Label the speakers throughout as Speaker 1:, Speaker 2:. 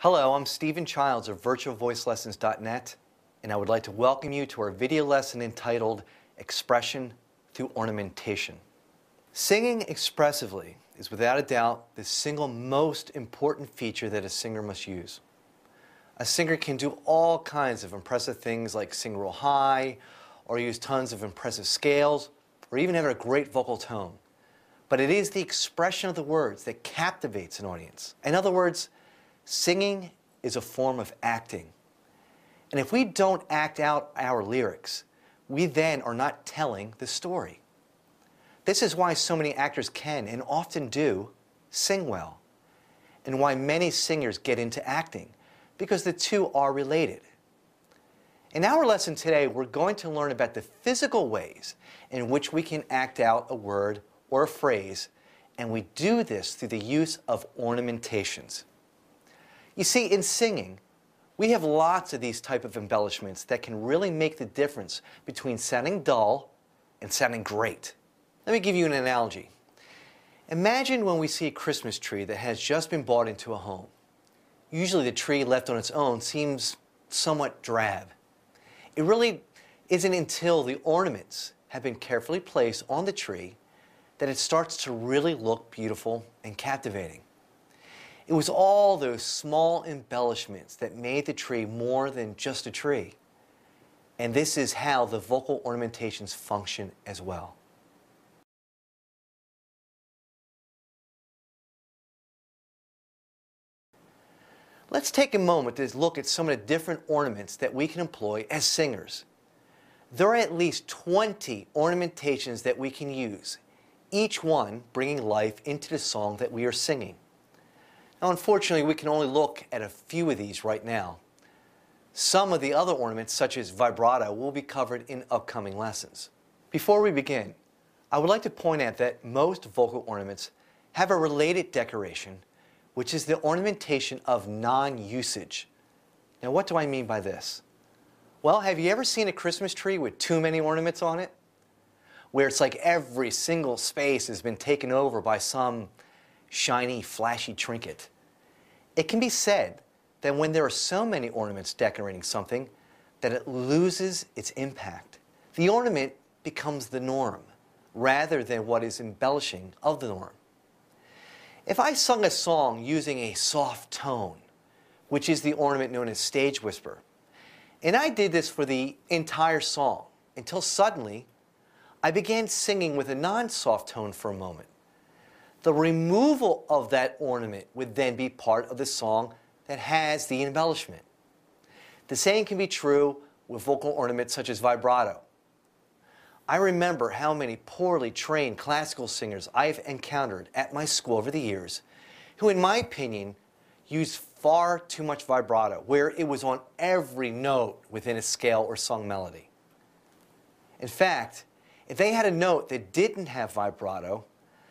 Speaker 1: Hello, I'm Stephen Childs of virtualvoicelessons.net, and I would like to welcome you to our video lesson entitled Expression Through Ornamentation. Singing expressively is without a doubt the single most important feature that a singer must use. A singer can do all kinds of impressive things like sing real high, or use tons of impressive scales, or even have a great vocal tone. But it is the expression of the words that captivates an audience. In other words, singing is a form of acting. And if we don't act out our lyrics, we then are not telling the story. This is why so many actors can, and often do, sing well, and why many singers get into acting, because the two are related. In our lesson today, we're going to learn about the physical ways in which we can act out a word or a phrase, and we do this through the use of ornamentations. You see, in singing, we have lots of these type of embellishments that can really make the difference between sounding dull and sounding great. Let me give you an analogy. Imagine when we see a Christmas tree that has just been bought into a home. Usually the tree left on its own seems somewhat drab. It really isn't until the ornaments have been carefully placed on the tree that it starts to really look beautiful and captivating. It was all those small embellishments that made the tree more than just a tree. And this is how the vocal ornamentations function as well. Let's take a moment to look at some of the different ornaments that we can employ as singers. There are at least 20 ornamentations that we can use, each one bringing life into the song that we are singing. Now, unfortunately, we can only look at a few of these right now. Some of the other ornaments, such as vibrato, will be covered in upcoming lessons. Before we begin, I would like to point out that most vocal ornaments have a related decoration, which is the ornamentation of non-usage. Now, what do I mean by this? Well, have you ever seen a Christmas tree with too many ornaments on it? Where it's like every single space has been taken over by some shiny, flashy trinket. It can be said that when there are so many ornaments decorating something, that it loses its impact. The ornament becomes the norm, rather than what is embellishing of the norm. If I sung a song using a soft tone, which is the ornament known as stage whisper, and I did this for the entire song, until suddenly I began singing with a non-soft tone for a moment, the removal of that ornament would then be part of the song that has the embellishment. The same can be true with vocal ornaments such as vibrato. I remember how many poorly trained classical singers I've encountered at my school over the years who, in my opinion, used far too much vibrato, where it was on every note within a scale or sung melody. In fact, if they had a note that didn't have vibrato,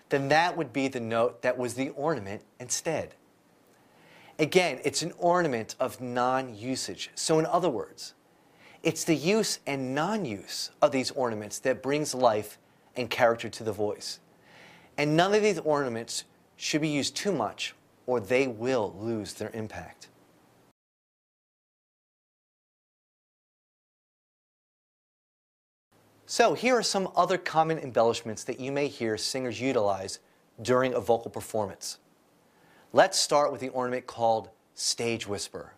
Speaker 1: then that would be the note that was the ornament instead. Again, it's an ornament of non-usage. So in other words, it's the use and non-use of these ornaments that brings life and character to the voice. And none of these ornaments should be used too much, or they will lose their impact. So here are some other common embellishments that you may hear singers utilize during a vocal performance. Let's start with the ornament called stage whisper,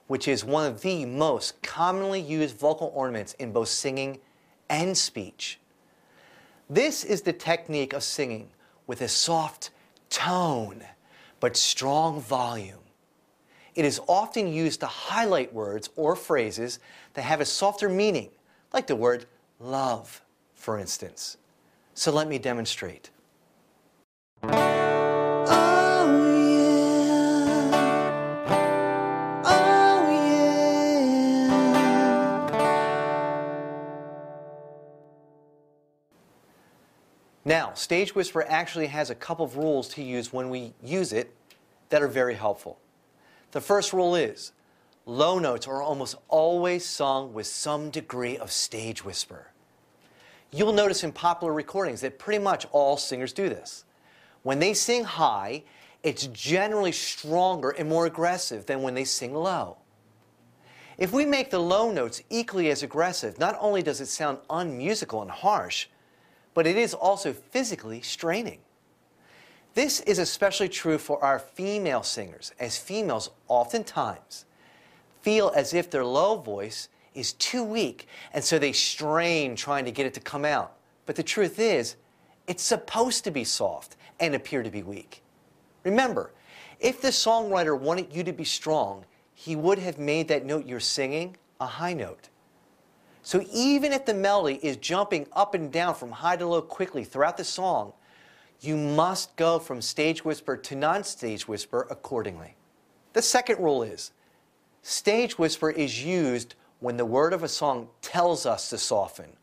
Speaker 1: which is one of the most commonly used vocal ornaments in both singing and speech. This is the technique of singing with a soft tone but strong volume. It is often used to highlight words or phrases that have a softer meaning, like the word love, for instance. So let me demonstrate. Oh yeah, oh yeah. Now, stage whisper actually has a couple of rules to use when we use it that are very helpful. The first rule is, low notes are almost always sung with some degree of stage whisper. You'll notice in popular recordings that pretty much all singers do this. When they sing high, it's generally stronger and more aggressive than when they sing low. If we make the low notes equally as aggressive, not only does it sound unmusical and harsh, but it is also physically straining. This is especially true for our female singers, as females oftentimes feel as if their low voice is too weak, and so they strain trying to get it to come out. But the truth is, it's supposed to be soft and appear to be weak. Remember, if the songwriter wanted you to be strong, he would have made that note you're singing a high note. So even if the melody is jumping up and down from high to low quickly throughout the song, you must go from stage whisper to non-stage whisper accordingly. The second rule is, stage whisper is used when the word of a song tells us to soften.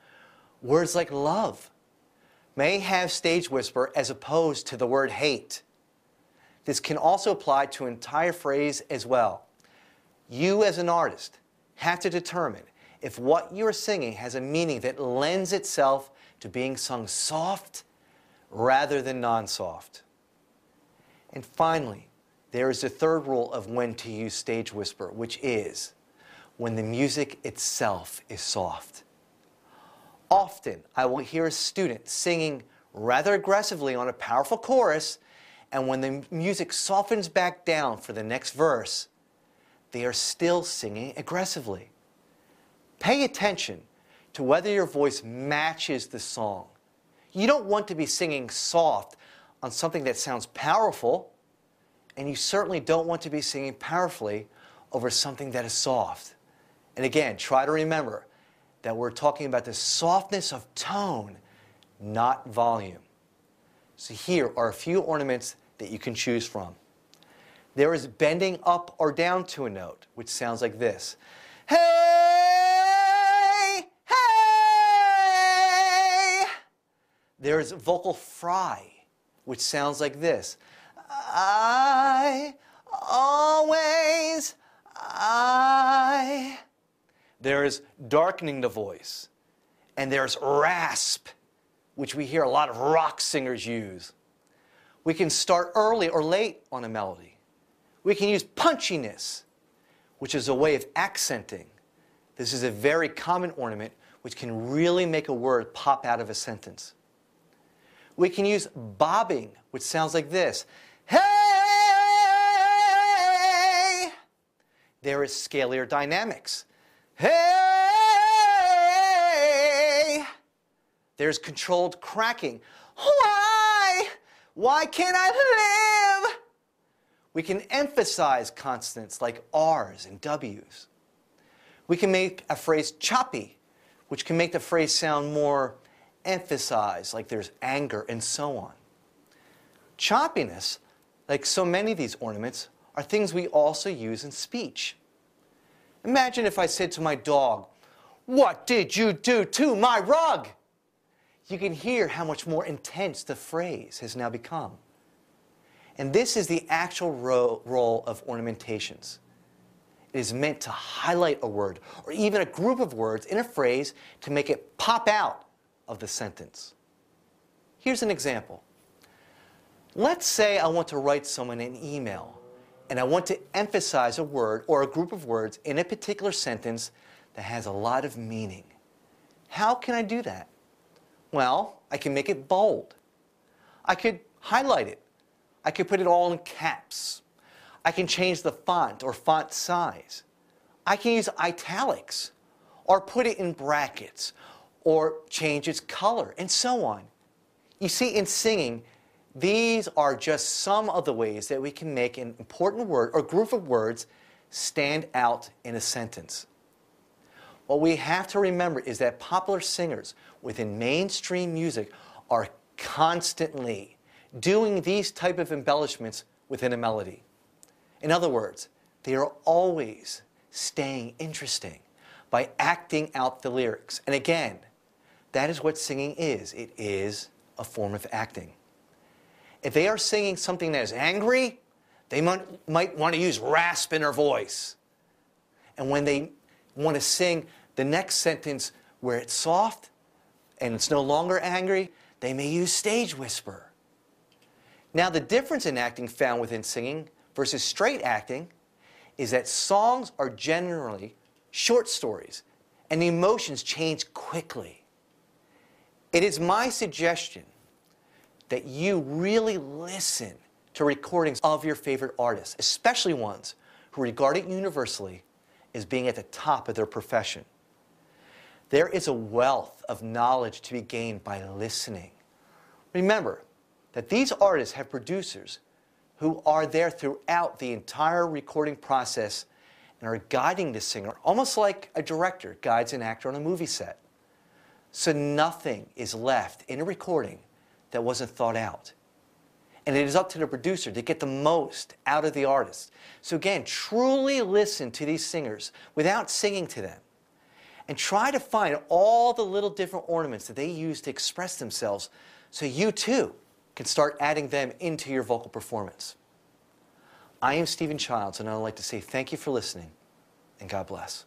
Speaker 1: Words like love may have stage whisper as opposed to the word hate. This can also apply to an entire phrase as well. You as an artist have to determine if what you're singing has a meaning that lends itself to being sung soft rather than non-soft. And finally, there is the third rule of when to use stage whisper, which is when the music itself is soft. Often, I will hear a student singing rather aggressively on a powerful chorus, and when the music softens back down for the next verse, they are still singing aggressively. Pay attention to whether your voice matches the song. You don't want to be singing soft on something that sounds powerful, and you certainly don't want to be singing powerfully over something that is soft. And again, try to remember that we're talking about the softness of tone, not volume. So here are a few ornaments that you can choose from. There is bending up or down to a note, which sounds like this. Hey, hey! There is vocal fry, which sounds like this. I. There is darkening the voice. And there's rasp, which we hear a lot of rock singers use. We can start early or late on a melody. We can use punchiness, which is a way of accenting. This is a very common ornament which can really make a word pop out of a sentence. We can use bobbing, which sounds like this. Hey! There is scalar dynamics. Hey! There's controlled cracking. Why? Why can't I live? We can emphasize consonants like R's and W's. We can make a phrase choppy, which can make the phrase sound more emphasized, like there's anger and so on. Choppiness, like so many of these ornaments, are things we also use in speech. Imagine if I said to my dog, "What did you do to my rug?" You can hear how much more intense the phrase has now become. And this is the actual role of ornamentations. It is meant to highlight a word or even a group of words in a phrase to make it pop out of the sentence. Here's an example. Let's say I want to write someone an email and I want to emphasize a word or a group of words in a particular sentence that has a lot of meaning. How can I do that? Well, I can make it bold. I could highlight it. I could put it all in caps. I can change the font or font size. I can use italics or put it in brackets or change its color and so on. You see, in singing, these are just some of the ways that we can make an important word or group of words stand out in a sentence. What we have to remember is that popular singers within mainstream music are constantly doing these type of embellishments within a melody. In other words, they are always staying interesting by acting out the lyrics. And again, that is what singing is. It is a form of acting. If they are singing something that is angry, they might want to use rasp in their voice. And when they want to sing the next sentence where it's soft and it's no longer angry, they may use stage whisper. Now, the difference in acting found within singing versus straight acting is that songs are generally short stories and the emotions change quickly. It is my suggestion that you really listen to recordings of your favorite artists, especially ones who regard it universally as being at the top of their profession. There is a wealth of knowledge to be gained by listening. Remember that these artists have producers who are there throughout the entire recording process and are guiding the singer, almost like a director guides an actor on a movie set. So nothing is left in a recording that wasn't thought out. And it is up to the producer to get the most out of the artist. So again, truly listen to these singers without singing to them. And try to find all the little different ornaments that they use to express themselves so you too can start adding them into your vocal performance. I am Stephen Childs, and I'd like to say thank you for listening, and God bless.